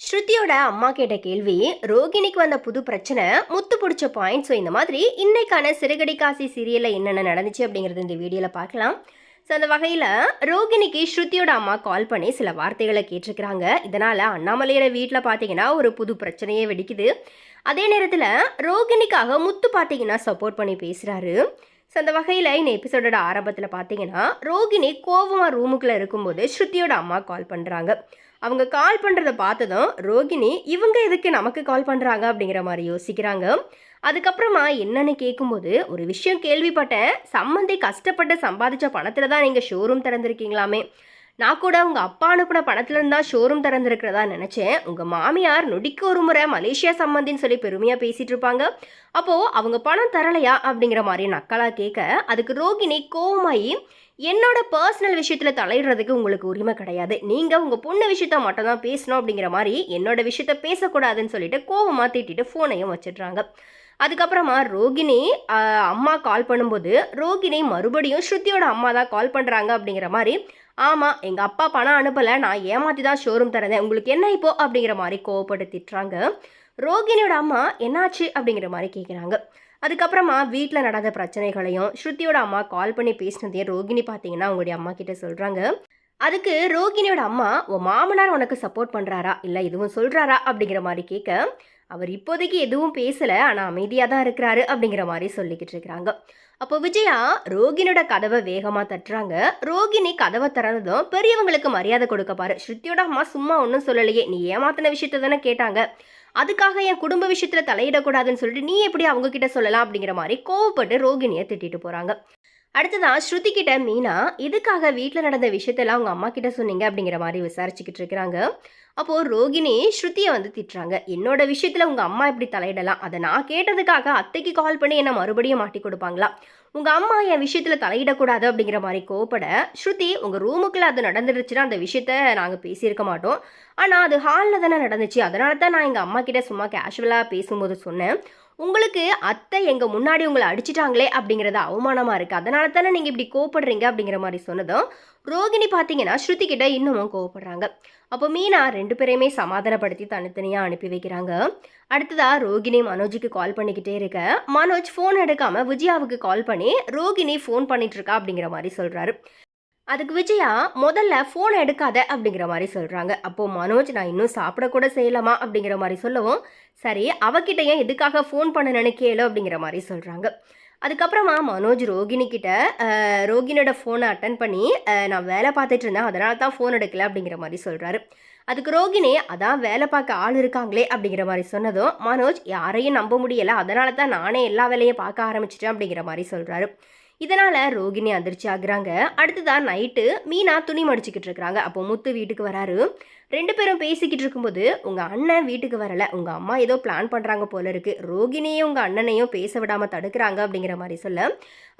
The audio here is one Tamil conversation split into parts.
ஸ்ருதியோட அம்மா கேட்ட கேள்வி, ரோகிணிக்கு வந்த புது பிரச்சனை, முத்து பிடிச்ச பாயிண்ட். ஸோ இந்த மாதிரி இன்னைக்கான சிறுகடி காசி சீரியல்ல என்னென்ன நடந்துச்சு அப்படிங்கிறது இந்த வீடியோவில் பார்க்கலாம். ஸோ அந்த வகையில் ரோகிணிக்கு ஸ்ருதியோட அம்மா கால் பண்ணி சில வார்த்தைகளை கேட்டிருக்கிறாங்க. இதனால் அண்ணாமலையோட வீட்டில் பார்த்தீங்கன்னா ஒரு புது பிரச்சனையே வெடிக்குது. அதே நேரத்தில் ரோகிணிக்காக முத்து பார்த்தீங்கன்னா சப்போர்ட் பண்ணி பேசுகிறாரு. ஸோ அந்த வகையில் இந்த எபிசோடோட ஆரம்பத்தில் பார்த்தீங்கன்னா ரோகிணி கோவமாக ரூமுக்குள்ளே இருக்கும்போது ஸ்ருதியோட அம்மா கால் பண்ணுறாங்க. அவங்க கால் பண்ணுறதை பார்த்ததும் ரோகிணி இவங்க எதுக்கு நமக்கு கால் பண்ணுறாங்க அப்படிங்கிற மாதிரி யோசிக்கிறாங்க. அதுக்கப்புறமா என்னன்னு கேட்கும்போது, ஒரு விஷயம் கேள்விப்பட்டேன், சம்மந்தி கஷ்டப்பட்டு சம்பாதிச்ச பணத்தில் தான் நீங்கள் ஷோரூம் திறந்திருக்கீங்களாமே. நான் கூட உங்கள் அப்பா அனுப்பின பணத்துலேருந்து தான் ஷோரூம் திறந்திருக்கிறதா நினச்சேன். உங்கள் மாமியார் நொடிக்கு ஒரு முறை மலேசியா சம்மந்தின்னு சொல்லி பெருமையாக பேசிகிட்டு இருப்பாங்க. அப்போது அவங்க பணம் தரலையா அப்படிங்கிற மாதிரி நக்கலாக கேட்க, அதுக்கு ரோகிணி கோவமாயி, என்னோட பர்சனல் விஷயத்தில் தலையிடுறதுக்கு உங்களுக்கு உரிமை கிடையாது, நீங்கள் உங்கள் பொண்ணு விஷயத்த மட்டும் தான் பேசணும் அப்படிங்கிற மாதிரி என்னோட விஷயத்த பேசக்கூடாதுன்னு சொல்லிட்டு கோவமாக திட்டிட்டு ஃபோனையும் வச்சிடுறாங்க. அதுக்கப்புறமா ரோகிணி அம்மா கால் பண்ணும்போது ரோகிணி மறுபடியும் ஸ்ருதியோட அம்மா தான் கால் பண்ணுறாங்க அப்படிங்கிற மாதிரி, ஆமாம் எங்கள் அப்பா பணம் அனுப்பலை, நான் ஏமாற்றி தான் ஷோரூம் தரேன், உங்களுக்கு என்ன இப்போ அப்படிங்கிற மாதிரி கோவப்பட்டு திட்டுறாங்க. ரோகிணியோட அம்மா என்னாச்சு அப்படிங்கிற மாதிரி கேட்குறாங்க. அதுக்கப்புறமா வீட்டில் நடந்த பிரச்சனைகளையும் ஸ்ருதியோட அம்மா கால் பண்ணி பேசினதையும் ரோகிணி பார்த்தீங்கன்னா அவங்களுடைய அம்மா கிட்ட சொல்கிறாங்க. அதுக்கு ரோகிணியோட அம்மா, உன் மாமனார் உனக்கு சப்போர்ட் பண்ணுறாரா இல்லை எதுவும் சொல்கிறாரா அப்படிங்கிற மாதிரி கேட்க, அவர் இப்போதைக்கு எதுவும் பேசலை, ஆனால் அமைதியாக தான் இருக்கிறாரு அப்படிங்கிற மாதிரி சொல்லிக்கிட்டு இருக்கிறாங்க. அப்போ விஜயா ரோகிணியோட கதவை வேகமாக தட்டுறாங்க. ரோகிணி கதவை திறந்ததும், பெரியவங்களுக்கு மரியாதை கொடுக்க பாரு, ஸ்ருதியோட அம்மா சும்மா ஒன்றும் சொல்லலையே, நீ ஏமாத்தின விஷயத்த தானே கேட்டாங்க, அதுக்காக என் குடும்ப விஷயத்தில் தலையிடக்கூடாதுன்னு சொல்லிட்டு நீ எப்படி அவங்க கிட்ட சொல்லலாம் அப்படிங்கிற மாதிரி கோவப்பட்டு ரோகிணியை திட்டிட்டு போகிறாங்க. அடுத்ததான் ஸ்ருதி கிட்ட மீனா, இதுக்காக வீட்டில் நடந்த விஷயத்தெல்லாம் அவங்க அம்மா கிட்ட சொன்னீங்க அப்படிங்கிற மாதிரி விசாரிச்சுக்கிட்டு இருக்கிறாங்க. அப்போது ரோகிணி ஸ்ருதியை வந்து திட்டுறாங்க. என்னோட விஷயத்தில் உங்கள் அம்மா இப்படி தலையிடலாம், அதை நான் கேட்டதுக்காக அத்தைக்கு கால் பண்ணி என்னை மறுபடியும் மாட்டி கொடுப்பாங்களா, உங்கள் அம்மா என் விஷயத்தில் தலையிடக்கூடாது அப்படிங்கிற மாதிரி கோவப்பட, ஸ்ருதி உங்கள் ரூமுக்குள்ளே அது நடந்துருச்சுன்னா அந்த விஷயத்த நாங்கள் பேசியிருக்க மாட்டோம், ஆனால் அது ஹாலில் தானே நடந்துச்சு, அதனால தான் நான் எங்கள் அம்மா கிட்ட சும்மா கேஷுவலாக பேசும்போது சொன்னேன், உங்களுக்கு அத்தை எங்கள் முன்னாடி உங்களை அடிச்சிட்டாங்களே அப்படிங்கிறது அவமானமாக இருக்குது, அதனால தானே நீங்கள் இப்படி கோவப்படுறீங்க அப்படிங்கிற மாதிரி சொன்னதும் ரோகிணி பார்த்தீங்கன்னா ஸ்ருதி கிட்ட இன்னமும் கோவப்படுறாங்க. அப்போ மீனா ரெண்டு பேரையுமே சமாதானப்படுத்தி தனித்தனியாக அனுப்பி வைக்கிறாங்க. அடுத்ததாக ரோகிணி மனோஜுக்கு கால் பண்ணிக்கிட்டே இருக்க, மனோஜ் ஃபோன் எடுக்காமல் விஜயாவுக்கு கால் பண்ணி ரோகிணி ஃபோன் பண்ணிட்டு இருக்கா அப்படிங்கிற மாதிரி சொல்கிறாரு. அதுக்கு விஜயா முதல்ல ஃபோனை எடுக்காத அப்படிங்கிற மாதிரி சொல்கிறாங்க. அப்போது மனோஜ், நான் இன்னும் சாப்பிடக்கூட செய்யலாமா அப்படிங்கிற மாதிரி சொல்லவும், சரி அவகிட்டையும் எதுக்காக ஃபோன் பண்ணணுன்னு கேளு அப்படிங்கிற மாதிரி சொல்கிறாங்க. அதுக்கப்புறமா மனோஜ் ரோகிணி கிட்ட ரோகிணியோட ஃபோனை அட்டன் பண்ணி, நான் வேலை பார்த்துட்டு இருந்தேன் அதனால தான் ஃபோன் எடுக்கல அப்படிங்கிற மாதிரி சொல்கிறாரு. அதுக்கு ரோகிணி, அதான் வேலை பார்க்க ஆள் இருக்காங்களே அப்படிங்கிற மாதிரி சொன்னதும் மனோஜ், யாரையும் நம்ப முடியலை, அதனால தான் நானே எல்லா வேலையும் பார்க்க ஆரம்பிச்சிட்டேன் அப்படிங்கிற மாதிரி சொல்கிறாரு. இதனால் ரோகிணி அதிர்ச்சி ஆகுறாங்க. அடுத்ததான் நைட்டு மீனா துணி மடிச்சுக்கிட்டு இருக்கிறாங்க. அப்போ முத்து வீட்டுக்கு வராரு. ரெண்டு பேரும் பேசிக்கிட்டு இருக்கும்போது, உங்கள் அண்ணன் வீட்டுக்கு வரலை, உங்கள் அம்மா ஏதோ பிளான் பண்ணுறாங்க போல இருக்குது, ரோகிணியும் உங்கள் அண்ணனையும் பேச விடாமல் தடுக்கிறாங்க அப்படிங்கிற மாதிரி சொல்ல,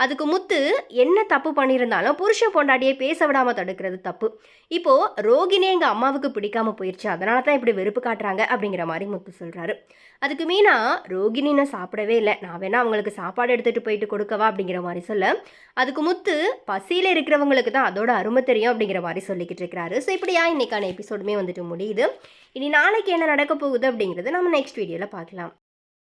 அதுக்கு முத்து, என்ன தப்பு பண்ணியிருந்தாலும் புருஷன் பொண்டாட்டியை பேச விடாமல் தடுக்கிறது தப்பு, இப்போது ரோகிணி எங்கள் அம்மாவுக்கு பிடிக்காமல் போயிடுச்சு, அதனால தான் இப்படி வெறுப்பு காட்டுறாங்க அப்படிங்கிற மாதிரி முத்து சொல்கிறாரு. அதுக்கு மீனா, ரோகிணி நான் சாப்பிடவே இல்லை, நான் வேணா அவங்களுக்கு சாப்பாடு எடுத்துகிட்டு போயிட்டு கொடுக்கவா அப்படிங்கிற மாதிரி சொல்ல, அதுக்கு முத்து, பசியில் இருக்கிறவங்களுக்கு தான் அதோட அருமை தெரியும் அப்படிங்கிற மாதிரி சொல்லிக்கிட்டு இருக்கிறாரு. ஸோ இப்படியா இன்னைக்கான எபிசோடுமே வந்துட்டு முடியுது. இனி நாளைக்கு என்ன நடக்க போகுது அப்படிங்கிறது நம்ம நெக்ஸ்ட் வீடியோவில் பார்க்கலாம்.